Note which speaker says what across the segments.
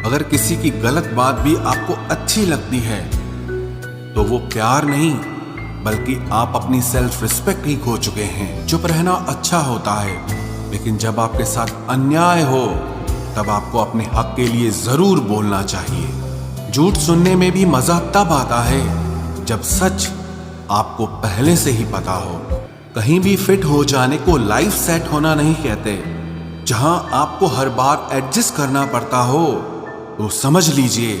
Speaker 1: अगर किसी की गलत बात भी आपको अच्छी लगती है तो वो प्यार नहीं बल्कि आप अपनी सेल्फ रिस्पेक्ट ही खो चुके हैं। चुप रहना अच्छा होता है, लेकिन जब आपके साथ अन्याय हो तब आपको अपने हक के लिए जरूर बोलना चाहिए। झूठ सुनने में भी मजा तब आता है जब सच आपको पहले से ही पता हो। कहीं भी फिट हो जाने को लाइफ सेट होना नहीं कहते। जहां आपको हर बार एडजस्ट करना पड़ता हो तो समझ लीजिए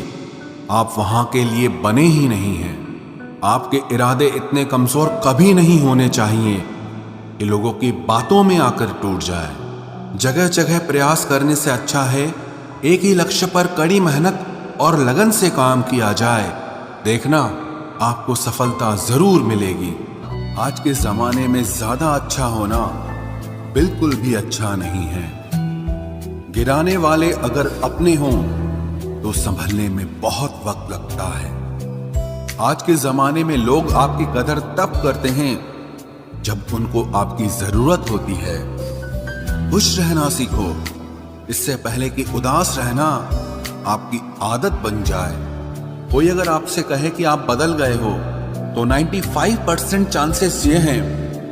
Speaker 1: आप वहां के लिए बने ही नहीं हैं। आपके इरादे इतने कमजोर कभी नहीं होने चाहिए कि लोगों की बातों में आकर टूट जाए। जगह जगह प्रयास करने से अच्छा है एक ही लक्ष्य पर कड़ी मेहनत और लगन से काम किया जाए। देखना आपको सफलता जरूर मिलेगी। आज के जमाने में ज्यादा अच्छा होना बिल्कुल भी अच्छा नहीं है। गिराने वाले अगर अपने हों तो संभलने में बहुत वक्त लगता है। आज के जमाने में लोग आपकी कदर तब करते हैं जब उनको आपकी जरूरत होती है। खुश रहना सीखो, इससे पहले कि उदास रहना आपकी आदत बन जाए। कोई अगर आपसे कहे कि आप बदल गए हो तो 95% चांसेस ये हैं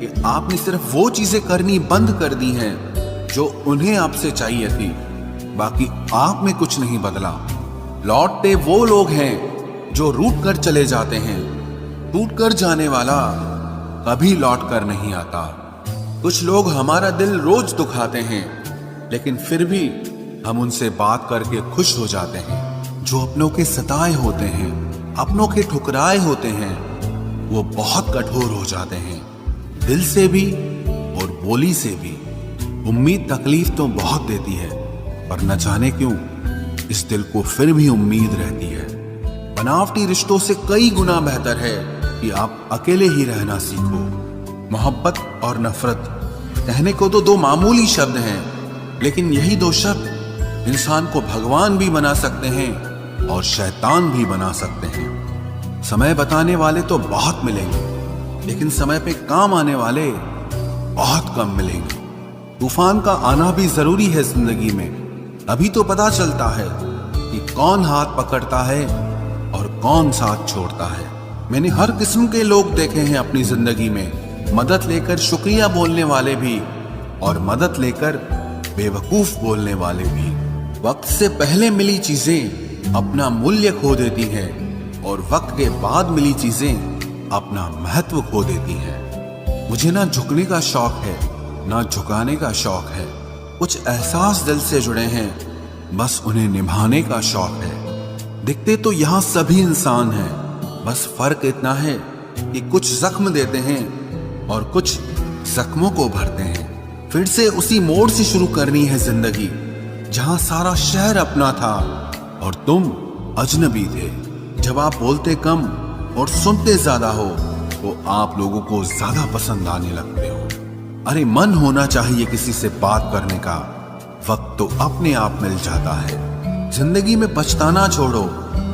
Speaker 1: कि आपने सिर्फ वो चीजें करनी बंद कर दी हैं जो उन्हें आपसे चाहिए थी। बाकी आप में कुछ नहीं बदला। लौटते वो लोग हैं जो रूठ कर चले जाते हैं। टूट कर जाने वाला कभी लौट कर नहीं आता। कुछ लोग हमारा दिल रोज दुखाते हैं, लेकिन फिर भी हम उनसे बात करके खुश हो जाते हैं। जो अपनों के सताए होते हैं, अपनों के ठुकराए होते हैं, वो बहुत कठोर हो जाते हैं, दिल से भी और बोली से भी। उम्मीद तकलीफ तो बहुत देती है, पर न जाने क्यों इस दिल को फिर भी उम्मीद रहती है। बनावटी रिश्तों से कई गुना बेहतर है कि आप अकेले ही रहना सीखो। मोहब्बत और नफरत कहने को तो दो मामूली शब्द हैं, लेकिन यही दो शब्द इंसान को भगवान भी बना सकते हैं और शैतान भी बना सकते हैं। समय बताने वाले तो बहुत मिलेंगे, लेकिन समय पे काम आने वाले बहुत कम मिलेंगे। तूफान का आना भी जरूरी है जिंदगी में, अभी तो पता चलता है कि कौन हाथ पकड़ता है और कौन साथ छोड़ता है। मैंने हर किस्म के लोग देखे हैं अपनी जिंदगी में, मदद लेकर शुक्रिया बोलने वाले भी और मदद लेकर बेवकूफ बोलने वाले भी। वक्त से पहले मिली चीजें अपना मूल्य खो देती हैं और वक्त के बाद मिली चीजें अपना महत्व खो देती हैं। मुझे ना झुकने का शौक है ना झुकाने का शौक है। कुछ एहसास दिल से जुड़े हैं, बस उन्हें निभाने का शौक है। दिखते तो यहाँ सभी इंसान हैं, बस फर्क इतना है कि कुछ जख्म देते हैं और कुछ जख्मों को भरते हैं। फिर से उसी मोड़ से शुरू करनी है जिंदगी जहां सारा शहर अपना था और तुम अजनबी थे। जब आप बोलते कम और सुनते ज्यादा हो तो आप लोगों को ज्यादा पसंद आने लगते हो। अरे मन होना चाहिए किसी से बात करने का, वक्त तो अपने आप मिल जाता है। जिंदगी में पछताना छोड़ो,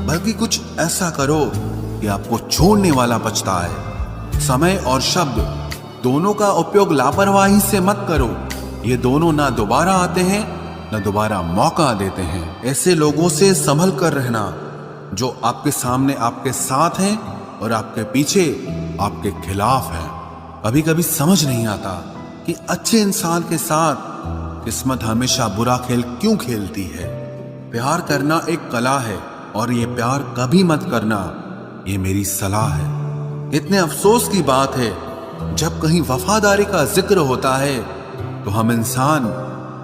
Speaker 1: बल्कि कुछ ऐसा करो कि आपको छोड़ने वाला पछताए। समय और शब्द दोनों का उपयोग लापरवाही से मत करो। ये दोनों ना दोबारा आते हैं न दोबारा मौका देते हैं। ऐसे लोगों से संभल कर रहना जो आपके सामने आपके साथ हैं और आपके पीछे आपके खिलाफ हैं। कभी कभी समझ नहीं आता कि अच्छे इंसान के साथ किस्मत हमेशा बुरा खेल क्यों खेलती है। प्यार करना एक कला है और ये प्यार कभी मत करना, ये मेरी सलाह है। इतने अफसोस की बात है जब कहीं वफादारी का जिक्र होता है तो हम इंसान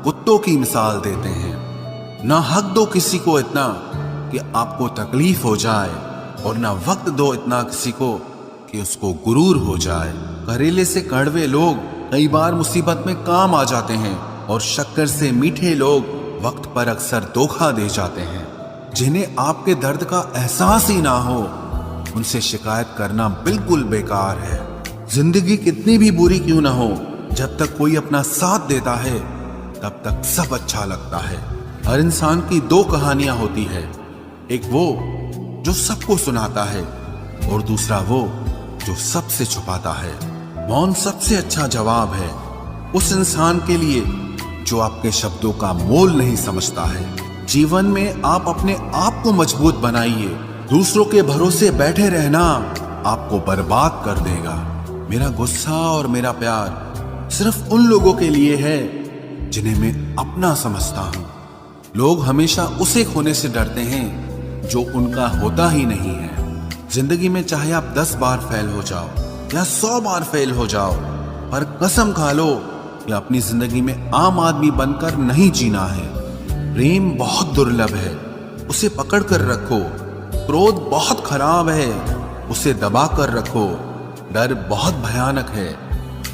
Speaker 1: कुत्तों की मिसाल देते हैं। ना हक दो किसी को इतना कि आपको तकलीफ हो जाए और ना वक्त दो इतना किसी को कि उसको गुरूर हो जाए। करेले से कड़वे लोग कई बार मुसीबत में काम आ जाते हैं और शक्कर से मीठे लोग वक्त पर अक्सर धोखा दे जाते हैं। जिन्हें आपके दर्द का एहसास ही ना हो उनसे शिकायत करना बिल्कुल बेकार है। जिंदगी कितनी भी बुरी क्यों ना हो, जब तक कोई अपना साथ देता है तब तक सब अच्छा लगता है। हर इंसान की दो कहानियां होती है, एक वो जो सबको सुनाता है और दूसरा वो जो सबसे छुपाता है। मौन सबसे अच्छा जवाब है उस इंसान के लिए जो आपके शब्दों का मोल नहीं समझता है। जीवन में आप अपने आप को मजबूत बनाइए। दूसरों के भरोसे बैठे रहना आपको बर्बाद कर देगा। मेरा गुस्सा और मेरा प्यार सिर्फ उन लोगों के लिए है जिन्हें मैं अपना समझता हूं। लोग हमेशा उसे खोने से डरते हैं जो उनका होता ही नहीं है। जिंदगी में चाहे आप 10 बार फेल हो जाओ या 100 बार फेल हो जाओ, पर कसम खा लो कि अपनी जिंदगी में आम आदमी बनकर नहीं जीना है। प्रेम बहुत दुर्लभ है, उसे पकड़ कर रखो। क्रोध बहुत खराब है, उसे दबा कर रखो। डर बहुत भयानक है,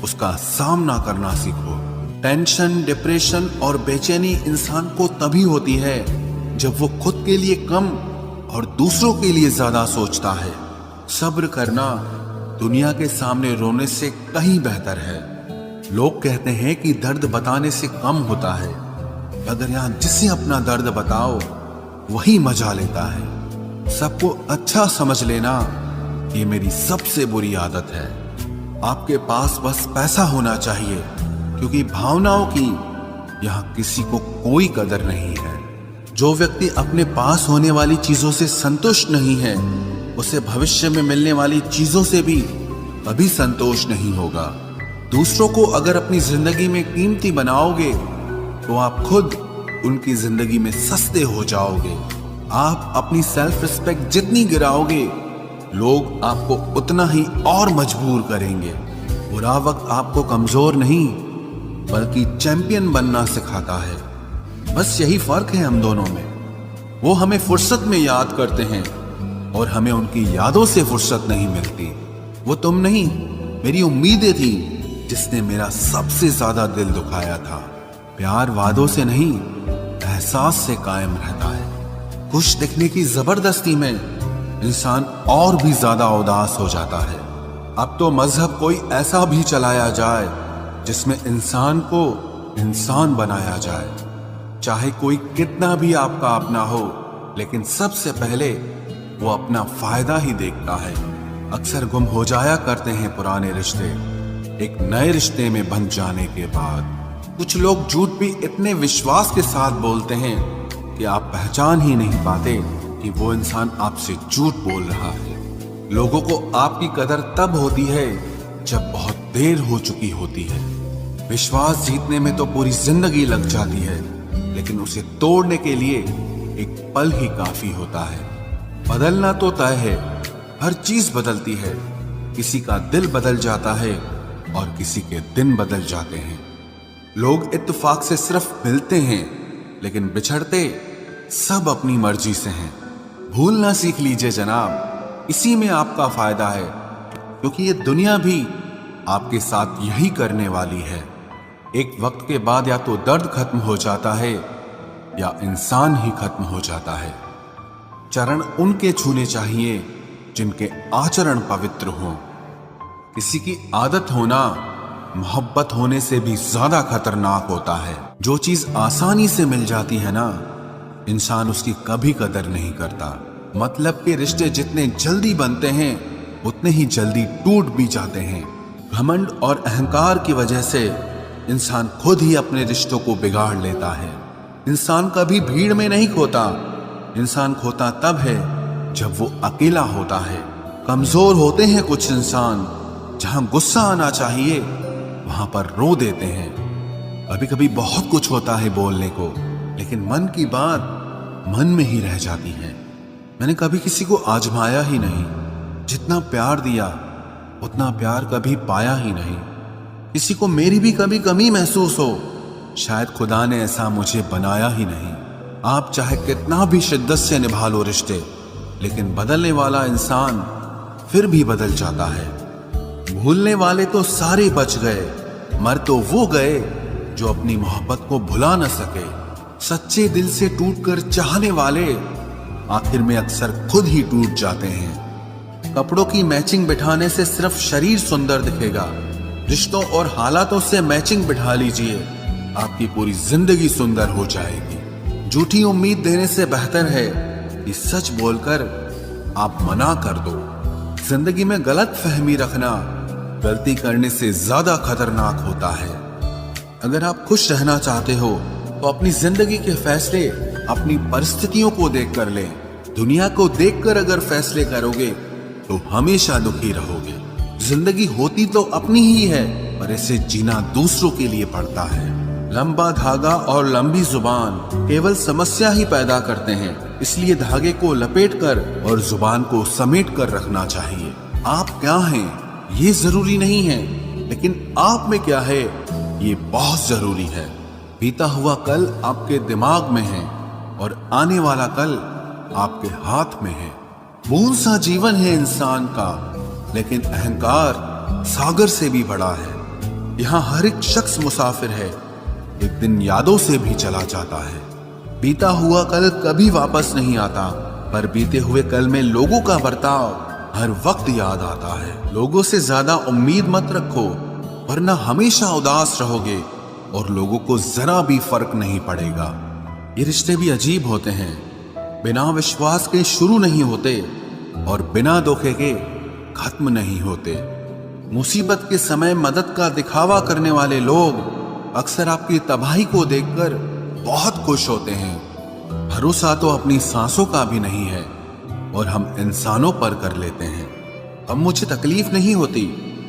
Speaker 1: उसका सामना करना सीखो। टेंशन, डिप्रेशन और बेचैनी इंसान को तभी होती है जब वो खुद के लिए कम और दूसरों के लिए ज्यादा सोचता है। सब्र करना दुनिया के सामने रोने से कहीं बेहतर है। लोग कहते हैं कि दर्द बताने से कम होता है, अगर यहां जिसे अपना दर्द बताओ वही मजा लेता है। सबको अच्छा समझ लेना ये मेरी सबसे बुरी आदत है। आपके पास बस पैसा होना चाहिए, क्योंकि भावनाओं की यहां किसी को कोई कदर नहीं है। जो व्यक्ति अपने पास होने वाली चीजों से संतुष्ट नहीं है, उसे भविष्य में मिलने वाली चीजों से भी कभी संतोष नहीं होगा। दूसरों को अगर अपनी जिंदगी में कीमती बनाओगे तो आप खुद उनकी जिंदगी में सस्ते हो जाओगे। आप अपनी सेल्फ रिस्पेक्ट जितनी गिराओगे, लोग आपको उतना ही और मजबूर करेंगे। बुरा वक्त आपको कमजोर नहीं बल्कि चैंपियन बनना सिखाता है। बस यही फर्क है हम दोनों में। वो हमें फुर्सत में याद करते हैं और हमें उनकी यादों से फुर्सत नहीं मिलती। वो तुम नहीं, मेरी उम्मीदें थी जिसने मेरा सबसे ज्यादा दिल दुखाया था। प्यार वादों से नहीं, एहसास से कायम रहता है। खुश दिखने की जबरदस्ती में इंसान और भी ज्यादा उदास हो जाता है। अब तो मजहब कोई ऐसा भी चलाया जाए जिसमें इंसान को इंसान बनाया जाए। चाहे कोई कितना भी आपका अपना हो, लेकिन सबसे पहले वो अपना फायदा ही देखता है। अक्सर गुम हो जाया करते हैं पुराने रिश्ते एक नए रिश्ते में बन जाने के बाद। कुछ लोग झूठ भी इतने विश्वास के साथ बोलते हैं कि आप पहचान ही नहीं पाते कि वो इंसान आपसे झूठ बोल रहा है। लोगों को आपकी कदर तब होती है जब बहुत देर हो चुकी होती है। विश्वास जीतने में तो पूरी जिंदगी लग जाती है, लेकिन उसे तोड़ने के लिए एक पल ही काफी होता है। बदलना तो तय है, हर चीज बदलती है। किसी का दिल बदल जाता है और किसी के दिन बदल जाते हैं। लोग इत्तेफाक से सिर्फ मिलते हैं, लेकिन बिछड़ते सब अपनी मर्जी से हैं। भूलना सीख लीजिए जनाब, इसी में आपका फायदा है, क्योंकि ये दुनिया भी आपके साथ यही करने वाली है। एक वक्त के बाद या तो दर्द खत्म हो जाता है या इंसान ही खत्म हो जाता है। चरण उनके छूने चाहिए जिनके आचरण पवित्र हों। किसी की आदत होना मोहब्बत होने से भी ज्यादा खतरनाक होता है। जो चीज आसानी से मिल जाती है ना, इंसान उसकी कभी कदर नहीं करता। मतलब के रिश्ते जितने जल्दी बनते हैं उतने ही जल्दी टूट भी जाते हैं। घमंड और अहंकार की वजह से इंसान खुद ही अपने रिश्तों को बिगाड़ लेता है। इंसान कभी भीड़ में नहीं खोता, इंसान खोता तब है जब वो अकेला होता है। कमजोर होते हैं कुछ इंसान, जहां गुस्सा आना चाहिए वहां पर रो देते हैं। कभी कभी बहुत कुछ होता है बोलने को, लेकिन मन की बात मन में ही रह जाती है। मैंने कभी किसी को आजमाया ही नहीं। जितना प्यार दिया उतना प्यार कभी पाया ही नहीं। किसी को मेरी भी कभी कमी महसूस हो, शायद खुदा ने ऐसा मुझे बनाया ही नहीं। आप चाहे कितना भी शिद्दत से निभा लो रिश्ते, लेकिन बदलने वाला इंसान फिर भी बदल जाता है। भूलने वाले तो सारे बच गए, मर तो वो गए जो अपनी मोहब्बत को भुला न सके। सच्चे दिल से टूटकर चाहने वाले आखिर में अक्सर खुद ही टूट जाते हैं। कपड़ों की मैचिंग बिठाने से सिर्फ शरीर सुंदर दिखेगा। रिश्तों और हालातों से मैचिंग बिठा लीजिए, आपकी पूरी जिंदगी सुंदर हो जाएगी। झूठी उम्मीद देने से बेहतर है कि सच बोलकर आप मना कर दो। जिंदगी में गलत फहमी रखना गलती करने से ज्यादा खतरनाक होता है। अगर आप खुश रहना चाहते हो तो अपनी जिंदगी के फैसले अपनी परिस्थितियों को देखकर लें। दुनिया को देखकर अगर फैसले करोगे तो हमेशा दुखी रहोगे। जिंदगी होती तो अपनी ही है, पर इसे जीना दूसरों के लिए पड़ता है। लंबा धागा और लंबी जुबान केवल समस्या ही पैदा करते हैं, इसलिए धागे को लपेटकर और जुबान को समेट कर रखना चाहिए। आप क्या हैं ये जरूरी नहीं है, लेकिन आप में क्या है ये बहुत जरूरी है। बीता हुआ कल आपके दिमाग में है और आने वाला कल आपके हाथ में है। बूंद सा जीवन है इंसान का, लेकिन अहंकार सागर से भी बड़ा है। यहाँ हर एक शख्स मुसाफिर है, एक दिन यादों से भी चला जाता है। बीता हुआ कल कभी वापस नहीं आता, पर बीते हुए कल में लोगों का बर्ताव हर वक्त याद आता है। लोगों से ज्यादा उम्मीद मत रखो, वरना हमेशा उदास रहोगे और लोगों को जरा भी फर्क नहीं पड़ेगा। ये रिश्ते भी अजीब होते हैं, बिना विश्वास के शुरू नहीं होते और बिना धोखे के खत्म नहीं होते। मुसीबत के समय मदद का दिखावा करने वाले लोग अक्सर आपकी तबाही को देखकर बहुत खुश होते हैं। भरोसा तो अपनी सांसों का भी नहीं है और हम इंसानों पर कर लेते हैं। अब मुझे तकलीफ नहीं होती,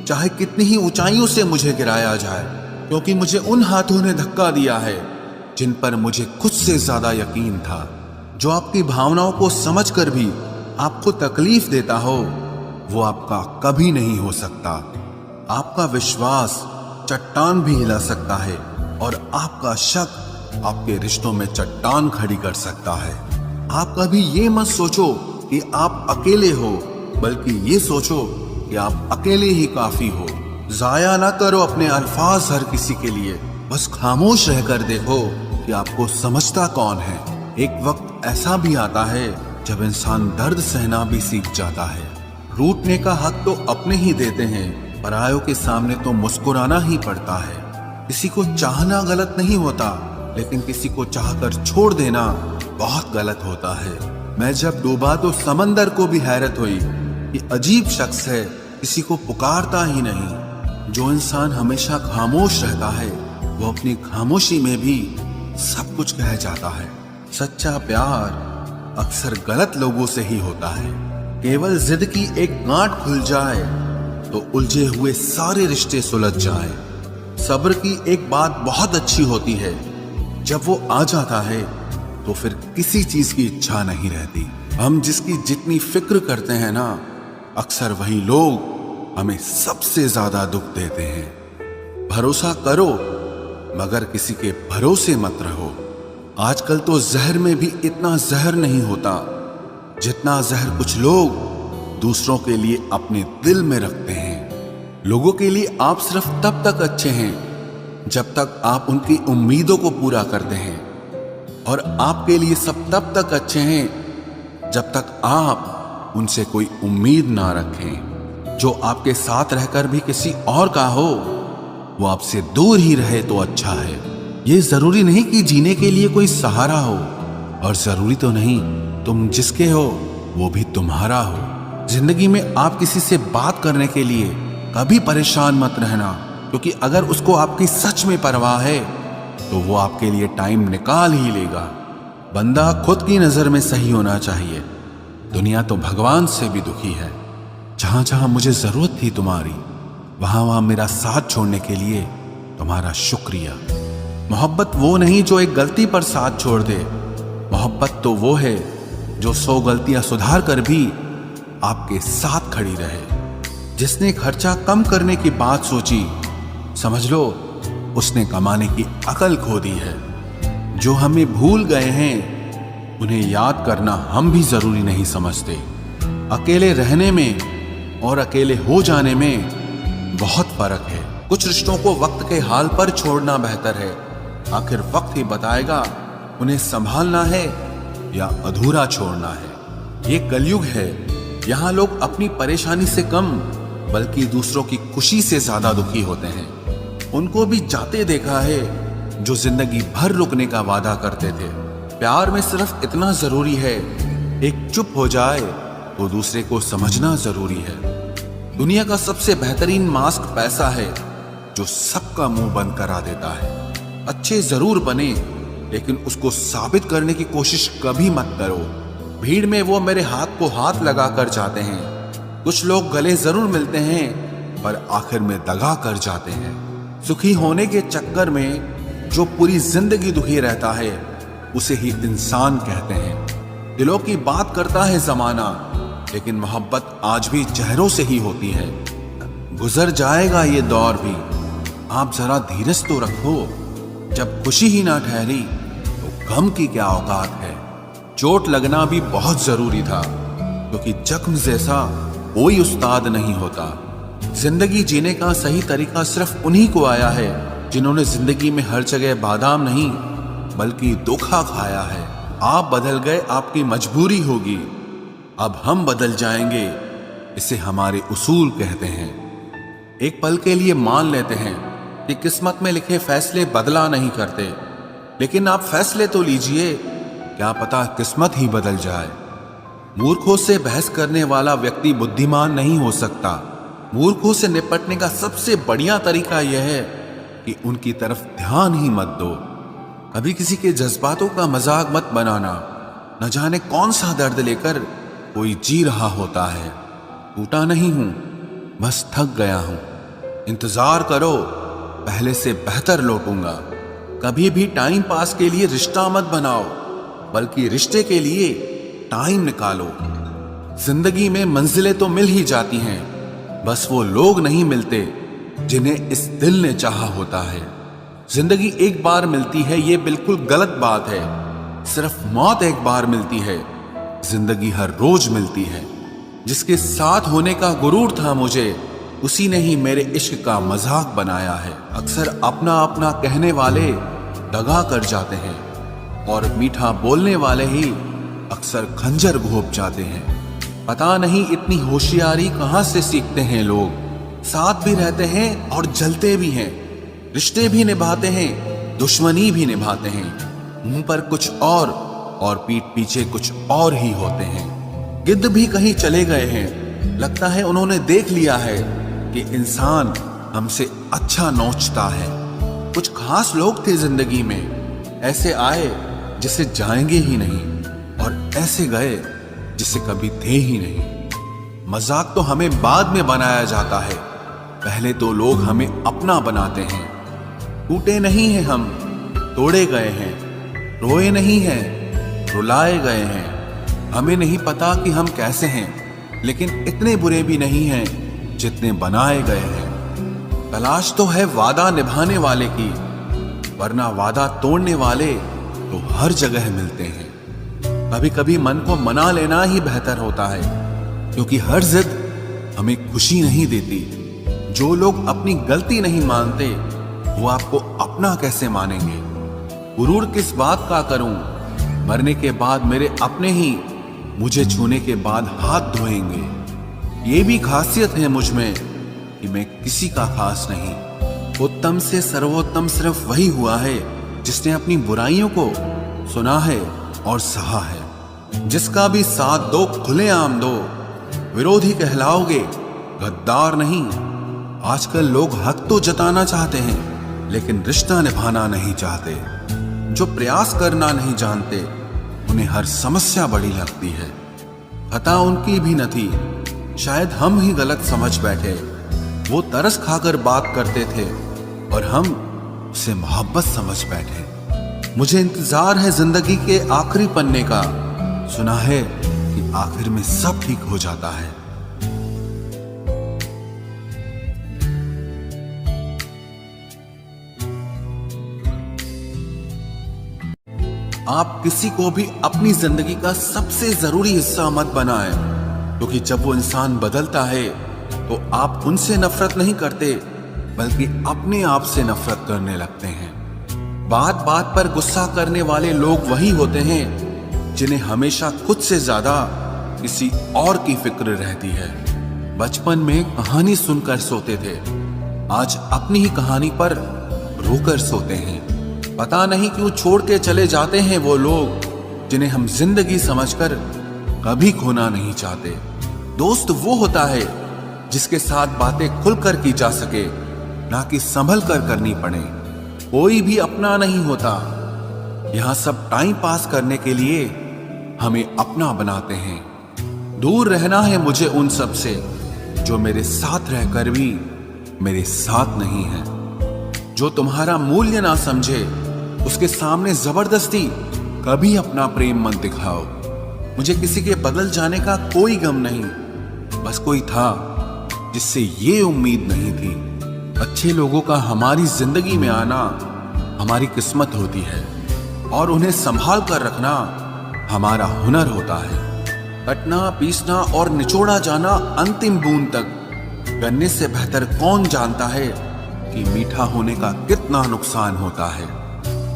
Speaker 1: चाहे कितनी ही ऊंचाइयों से मुझे गिराया जाए, क्योंकि मुझे उन हाथों ने धक्का दिया है जिन पर मुझे खुद से ज्यादा यकीन था। जो आपकी भावनाओं को समझकर भी आपको तकलीफ देता हो, वो आपका कभी नहीं हो सकता। आपका विश्वास चट्टान भी हिला सकता है और आपका शक आपके रिश्तों में चट्टान खड़ी कर सकता है। आप कभी ये मत सोचो कि आप अकेले हो, बल्कि ये सोचो कि आप अकेले ही काफी हो। जाया ना करो अपने अल्फाज हर किसी के लिए, बस खामोश रहकर देखो कि आपको समझता कौन है। एक वक्त ऐसा भी आता है जब इंसान दर्द सहना भी सीख जाता है। रूठने का हक तो अपने ही देते हैं, परायों के सामने तो मुस्कुराना ही पड़ता है। किसी को चाहना गलत नहीं होता, लेकिन किसी को चाहकर छोड़ देना बहुत गलत होता है। मैं जब डूबा तो समंदर को भी हैरत हुई कि अजीब शख्स है, किसी को पुकारता ही नहीं। जो इंसान हमेशा खामोश रहता है, वो अपनी खामोशी में भी सब कुछ कह जाता है। सच्चा प्यार अक्सर गलत लोगों से ही होता है। केवल जिद की एक गांठ खुल जाए तो उलझे हुए सारे रिश्ते सुलझ जाए। सब्र की एक बात बहुत अच्छी होती है, जब वो आ जाता है तो फिर किसी चीज की इच्छा नहीं रहती। हम जिसकी जितनी फिक्र करते हैं ना, अक्सर वही लोग हमें सबसे ज्यादा दुख देते हैं। भरोसा करो, मगर किसी के भरोसे मत रहो। आजकल तो जहर में भी इतना जहर नहीं होता जितना जहर कुछ लोग दूसरों के लिए अपने दिल में रखते हैं। लोगों के लिए आप सिर्फ तब तक अच्छे हैं जब तक आप उनकी उम्मीदों को पूरा करते हैं, और आपके लिए सब तब तक अच्छे हैं जब तक आप उनसे कोई उम्मीद ना रखें। जो आपके साथ रहकर भी किसी और का हो, वो आपसे दूर ही रहे तो अच्छा है। ये जरूरी नहीं कि जीने के लिए कोई सहारा हो, और जरूरी तो नहीं तुम जिसके हो वो भी तुम्हारा हो। जिंदगी में आप किसी से बात करने के लिए कभी परेशान मत रहना, क्योंकि अगर उसको आपकी सच में परवाह है तो वो आपके लिए टाइम निकाल ही लेगा। बंदा खुद की नजर में सही होना चाहिए। दुनिया तो भगवान से भी दुखी है। जहां जहां मुझे जरूरत थी तुम्हारी, वहां वहां मेरा साथ छोड़ने के लिए तुम्हारा शुक्रिया। मोहब्बत वो नहीं जो एक गलती पर साथ छोड़ दे। मोहब्बत तो वो है जो 100 गलतियां सुधार कर भी आपके साथ खड़ी रहे। जिसने खर्चा कम करने की बात सोची, समझ लो उसने कमाने की अकल खो दी है। जो हमें भूल गए हैं, उन्हें याद करना हम भी जरूरी नहीं समझते। अकेले रहने में और अकेले हो जाने में बहुत फर्क है। कुछ रिश्तों को वक्त के हाल पर छोड़ना बेहतर है। आखिर वक्त ही बताएगा उन्हें संभालना है या अधूरा छोड़ना है। ये कलयुग है, यहाँ लोग अपनी परेशानी से कम बल्कि दूसरों की खुशी से ज्यादा दुखी होते हैं। उनको भी जाते देखा है जो जिंदगी भर रुकने का वादा करते थे। प्यार में सिर्फ इतना जरूरी है, एक चुप हो जाए तो दूसरे को समझना जरूरी है। दुनिया का सबसे बेहतरीन मास्क पैसा है, जो सबका मुंह बंद करा देता है। अच्छे जरूर बने, लेकिन उसको साबित करने की कोशिश कभी मत करो। भीड़ में वो मेरे हाथ को हाथ लगा कर जाते हैं। कुछ लोग गले जरूर मिलते हैं पर आखिर में दगा कर जाते हैं। सुखी होने के चक्कर में जो पूरी जिंदगी दुखी रहता है उसे ही इंसान कहते हैं। दिलों की बात करता है जमाना, लेकिन मोहब्बत आज भी चेहरों से ही होती है। गुजर जाएगा ये दौर भी, आप जरा धीरज तो रखो। जब खुशी ही ना ठहरी तो गम की क्या औकात है। चोट लगना भी बहुत जरूरी था, क्योंकि जख्म जैसा कोई उस्ताद नहीं होता। जिंदगी जीने का सही तरीका सिर्फ उन्हीं को आया है जिन्होंने जिंदगी में हर जगह बादाम नहीं बल्कि धोखा खाया है। आप बदल गए, आपकी मजबूरी होगी, अब हम बदल जाएंगे, इसे हमारे उसूल कहते हैं। एक पल के लिए मान लेते हैं कि किस्मत में लिखे फैसले बदला नहीं करते, लेकिन आप फैसले तो लीजिए, क्या पता किस्मत ही बदल जाए। मूर्खों से बहस करने वाला व्यक्ति बुद्धिमान नहीं हो सकता। मूर्खों से निपटने का सबसे बढ़िया तरीका यह है कि उनकी तरफ ध्यान ही मत दो। कभी किसी के जज्बातों का मजाक मत बनाना। न जाने कौन सा दर्द लेकर कोई जी रहा होता है। टूटा नहीं हूं, बस थक गया हूं। इंतजार करो, पहले से बेहतर लौटूंगा। कभी भी टाइम पास के लिए रिश्ता मत बनाओ, बल्कि रिश्ते के लिए टाइम निकालो। जिंदगी में मंजिलें तो मिल ही जाती हैं, बस वो लोग नहीं मिलते जिन्हें इस दिल ने चाहा होता है। जिंदगी एक बार मिलती है, ये बिल्कुल गलत बात है। सिर्फ मौत एक बार मिलती है, जिंदगी हर रोज मिलती है। जिसके साथ होने का गुरूर था मुझे, उसी ने ही मेरे इश्क का मजाक बनाया है। अक्सर अपना अपना कहने वाले दगा कर जाते हैं, और मीठा बोलने वाले ही अक्सर खंजर घोंप जाते हैं। पता नहीं इतनी होशियारी कहां से सीखते हैं लोग। साथ भी रहते हैं और जलते भी हैं, रिश्ते भी निभाते हैं, दुश्मनी भी निभाते हैं। मुंह पर कुछ और पीठ पीछे कुछ और ही होते हैं। गिद्ध भी कहीं चले गए हैं, लगता है उन्होंने देख लिया है कि इंसान हमसे अच्छा नोचता है। कुछ खास लोग थे जिंदगी में, ऐसे आए जिसे जाएंगे ही नहीं, और ऐसे गए जिसे कभी थे ही नहीं। मजाक तो हमें बाद में बनाया जाता है, पहले तो लोग हमें अपना बनाते हैं। टूटे नहीं हैं हम, तोड़े गए हैं। रोए नहीं हैं, रुलाए गए हैं। हमें नहीं पता कि हम कैसे हैं, लेकिन इतने बुरे भी नहीं हैं जितने बनाए गए हैं। तलाश तो है वादा निभाने वाले की, वरना वादा तोड़ने वाले तो हर जगह मिलते हैं। कभी कभी मन को मना लेना ही बेहतर होता है, क्योंकि हर जिद हमें खुशी नहीं देती। जो लोग अपनी गलती नहीं मानते, वो आपको अपना कैसे मानेंगे। गुरूर किस बात का करूं, मरने के बाद मेरे अपने ही मुझे छूने के बाद हाथ धोएंगे। ये भी खासियत है मुझ में कि मैं किसी का खास नहीं। उत्तम से सर्वोत्तम सिर्फ वही हुआ है जिसने अपनी बुराइयों को सुना है और सहा है। जिसका भी साथ दो खुलेआम दो, विरोधी कहलाओगे, गद्दार नहीं। आजकल लोग हक तो जताना चाहते हैं, लेकिन रिश्ता निभाना नहीं चाहते। जो प्रयास करना नहीं जानते, उन्हें हर समस्या बड़ी लगती है। खता उनकी भी न थी, शायद हम ही गलत समझ बैठे। वो तरस खाकर बात करते थे और हम उसे मोहब्बत समझ बैठे। मुझे इंतजार है जिंदगी के आखिरी पन्ने का। सुना है कि आखिर में सब ठीक हो जाता है। आप किसी को भी अपनी जिंदगी का सबसे जरूरी हिस्सा मत बनाएं, क्योंकि जब वो इंसान बदलता है तो आप उनसे नफरत नहीं करते, बल्कि अपने आप से नफरत करने लगते हैं। बात बात पर गुस्सा करने वाले लोग वही होते हैं जिन्हें हमेशा खुद से ज्यादा किसी और की फिक्र रहती है। बचपन में कहानी सुनकर सोते थे, आज अपनी ही कहानी पर रोकर सोते हैं। पता नहीं क्यों छोड़ के चले जाते हैं वो लोग जिन्हें हम जिंदगी समझकर कभी खोना नहीं चाहते। दोस्त वो होता है जिसके साथ बातें खुलकर की जा सके, ना कि संभल कर करनी पड़े। कोई भी अपना नहीं होता, यहाँ सब टाइम पास करने के लिए हमें अपना बनाते हैं। दूर रहना है मुझे उन सब से जो मेरे साथ रहकर भी मेरे साथ नहीं है। जो तुम्हारा मूल्य ना समझे उसके सामने जबरदस्ती कभी अपना प्रेम मत दिखाओ। मुझे किसी के बदल जाने का कोई गम नहीं, बस कोई था जिससे ये उम्मीद नहीं थी। अच्छे लोगों का हमारी जिंदगी में आना हमारी किस्मत होती है और उन्हें संभाल कर रखना हमारा हुनर होता है। कटना, पीसना और निचोड़ा जाना अंतिम बूंद तक करने से बेहतर कौन जानता है कि मीठा होने का कितना नुकसान होता है।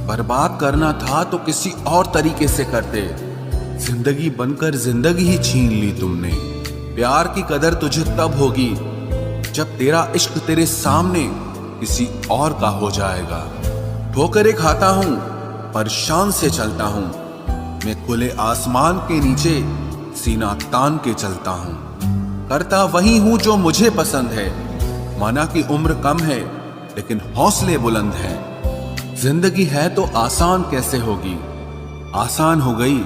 Speaker 1: बर्बाद करना था तो किसी और तरीके से करते। जिंदगी बनकर जिंदगी ही छीन ली तुमने। प्यार की कदर तुझे तब होगी जब तेरा इश्क तेरे सामने किसी और का हो जाएगा। ठोकरें खाता हूं पर शान से चलता हूं। मैं खुले आसमान के नीचे सीना तान के चलता हूं। करता वही हूं जो मुझे पसंद है। माना कि उम्र कम है लेकिन हौसले बुलंद हैं। जिंदगी है तो आसान कैसे होगी, आसान हो गई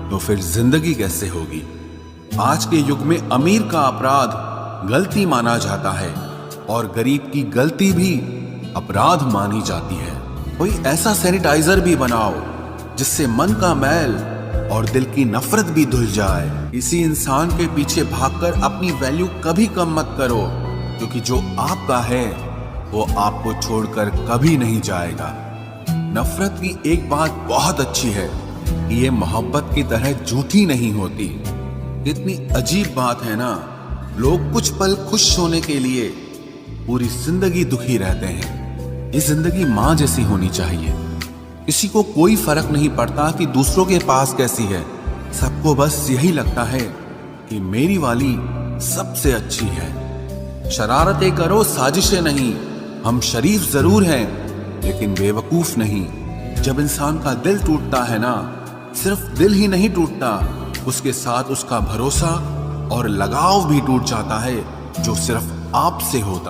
Speaker 1: तो फिर जिंदगी कैसे होगी। आज के युग में अमीर का अपराध गलती माना जाता है और गरीब की गलती भी अपराध मानी जाती है। कोई ऐसा सैनिटाइजर भी बनाओ जिससे मन का मैल और दिल की नफरत भी धुल जाए। किसी इंसान के पीछे भागकर अपनी वैल्यू कभी कम मत करो, क्योंकि जो आपका है वो आपको छोड़कर कभी नहीं जाएगा। नफरत की एक बात बहुत अच्छी है कि ये मोहब्बत की तरह झूठी नहीं होती। कितनी अजीब बात है ना, लोग कुछ पल खुश होने के लिए पूरी जिंदगी दुखी रहते हैं। ये जिंदगी माँ जैसी होनी चाहिए। किसी को कोई फर्क नहीं पड़ता कि दूसरों के पास कैसी है। सबको बस यही लगता है कि मेरी वाली सबसे अच्छी है। शरारतें करो, साजिशें नहीं। हम शरीफ जरूर हैं लेकिन बेवकूफ नहीं। जब इंसान का दिल टूटता है ना, सिर्फ दिल ही नहीं टूटता, उसके साथ उसका भरोसा और लगाव भी टूट जाता है जो सिर्फ आपसे होता